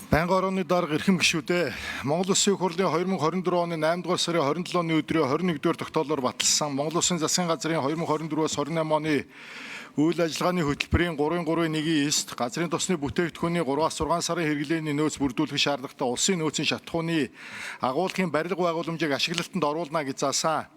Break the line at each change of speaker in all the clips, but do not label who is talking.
Байнгын орооны дарга эрхэм гишүүдээ Монгол Улсын их хурлын 2024 оны 8 дугаар сарын 27-ны өдрийн 21-р тогтоолоор баталсан Монгол Улсын засгийн газрын 2024-өөс 28 оны үйл ажиллагааны хөтөлбөрийн 3.1-9 газрын тосны бүтээгдэхүүний 3-6 сарын хэрэглээний нөөц бүрдүүлэх шаардлагатай улсын нөөцийн шатхууны агуулгын барилга байгууламжийг ашиглалтанд оруулна гэж заасан.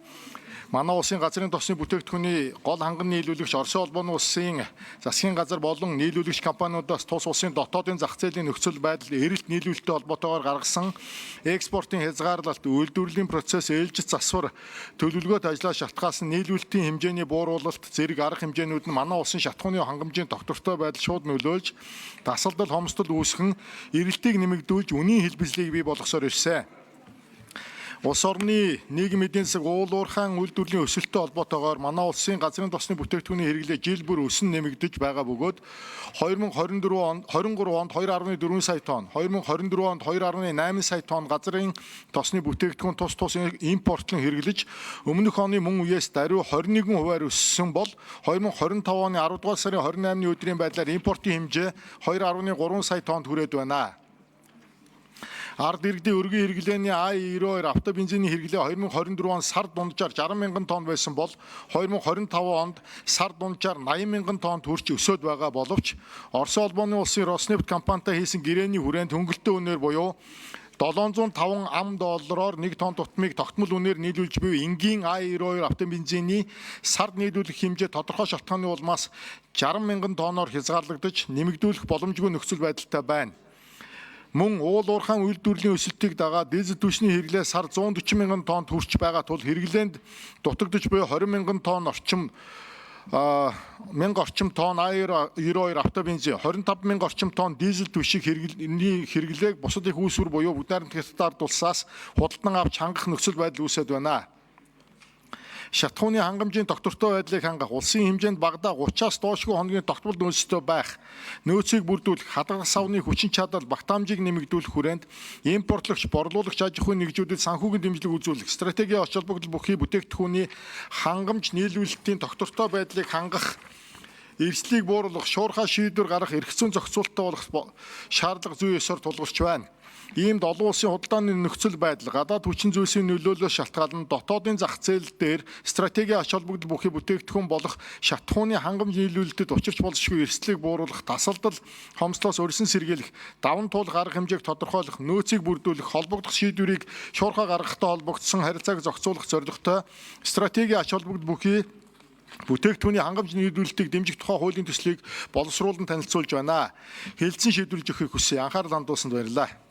Манай улсын газрын тосны бүтээгдэхүүний гол ханган нийлүүлэгч Оросын улбооны улсын засгийн газар болон нийлүүлэгч компаниудаас тус улсын дотоодын зах зээлийн нөхцөл байдал эрэлт нийлүүлэлттэй холбоотойгоор гаргасан экспортын хязгаарлалт, үйлдвэрлэлийн процесс ээлжит засвар, төлөвлөгөөт ажлаа шалтгаалсан нийлүүлэлтийн хэмжээний бууруулалт зэрэг арга хэмжээнүүд нь манай улсын шатхууны хангамжийн тогтвортой байдал шууд нөлөөлж, тасалдал хомсдол үүсгэн эрэлтийг нэмэгдүүлж, үнийн хэлбэлзлийг бий болгосоор ирсэн. Улс орны нийгмийн эдийн засаг уул уурхайн үйлдвэрлэлийн өсөлттэй холбоотойгоор манай улсын газрын тосны бүтээгдэхүүний хэрэглээ жил бүр өсөн нэмэгдэж байгаа бөгөөд 2023 онд 2.4 сая тонн, 2024 онд 2.8 сая тонн газрын тосны бүтээгдэхүүн тус импортлон хэрэглэж өмнөх оны мөн үеэс даруй 21% өссөн бол 2025 оны 10 дугаар сарын 28-ны өдрийн байдлаар импортын хэмжээ 2.3 сая тоннд хүрээд байна. Ард иргэдийн өргөн хэрэглээний I-92 автобензиний хэрэглээ 2024 онд сард дунджаар 60 мянган тонн байсан бол 2025 онд сард дунджаар 80 мянган тонн хүрч өсөд байгаа боловч Оросын улбооны улсын Роснефть компанитай хийсэн гэрээний хүрээнд хөнгөлөлтөө үнээр буюу $705 $1 тонн тутмыг тогтмол үнээр нийлүүлж буй энгийн I-92 автобензиний сард нийлүүлэх хэмжээ тодорхой шалтгааны улмаас 60 мянган тонноор хязгаарлагдаж нэмэгдүүлэх боломжгүй нөхцөл байдалтай байна. Мөн уул уурхайн үйлдвэрлэлийн өсөлтийг дагаад дизель түвшний хэрэглээ сар 140 мянган тонн хүрч байгаа тул хэрэглээнд дутагдж буй 20 мянган тонн орчим тонн I-92 автобензин, 25 мянга орчим тонн дизель түвшиг хэрэглээг бусад их үүсвэр буюу бүгд найрамдах хятад улсаас худалдан авч хангах нөхцөл байдал үүсэт байна. Шатхууны хангамжийн тогтвортой байдлыг хангах, улсын хэмжээнд багадаа 30-аас доошгүй хоногийн тогтмол нөөцтэй байх, нөөцийг бүрдүүлэх, хадгалах савны хүчин чадал, багтаамжийг нэмэгдүүлэх хүрээнд импортлогч, борлуулагч аж ахуйн нэгжүүдэд санхүүгийн дэмжлэг үзүүлэх, стратегийн оч холбогдол бүхий бүтээгдэхүүний хангамж нийлүүлэлтийн тогтвортой байдлыг хангах, эрсдлийг бууруулах, шуурхай шийдвэр гаргах, эрх зүйн зохицуулалттай болох шаардлага зүй ёсоор тулгарч байна. Иймд олон улсын худалдааны нөхцөл байдал, гадаад хүчин зүйлсийн нөлөөллөөс шалтгаалan дотоодын зах зээл дээр стратегийн ач холбогдол бүхий бүтээгдэхүүн болох шатхууны хангамж нийлүүлэлтэд учирч болзошгүй эрсдлийг бууруулах, тасалдал, хомслоос өрсөн сэргийлэх, даван туулах арга хэмжээг тодорхойлох, нөөцийг бүрдүүлэх, холбогдох шийдвэрийг шуурхай гаргахтай холбогдсон харилцааг зохицуулах зорилготой стратегийн ач холбогдол бүхий бүтээгдэхүүний хангамж нийлүүлэлтийг дэмжих тухай хуулийн төслийг боловсруулан танилцуулж байна. Хэлэлцэн шийдвэрлэж өгөхийг хүсье. Анхаарал хандуулсанд баярлалаа.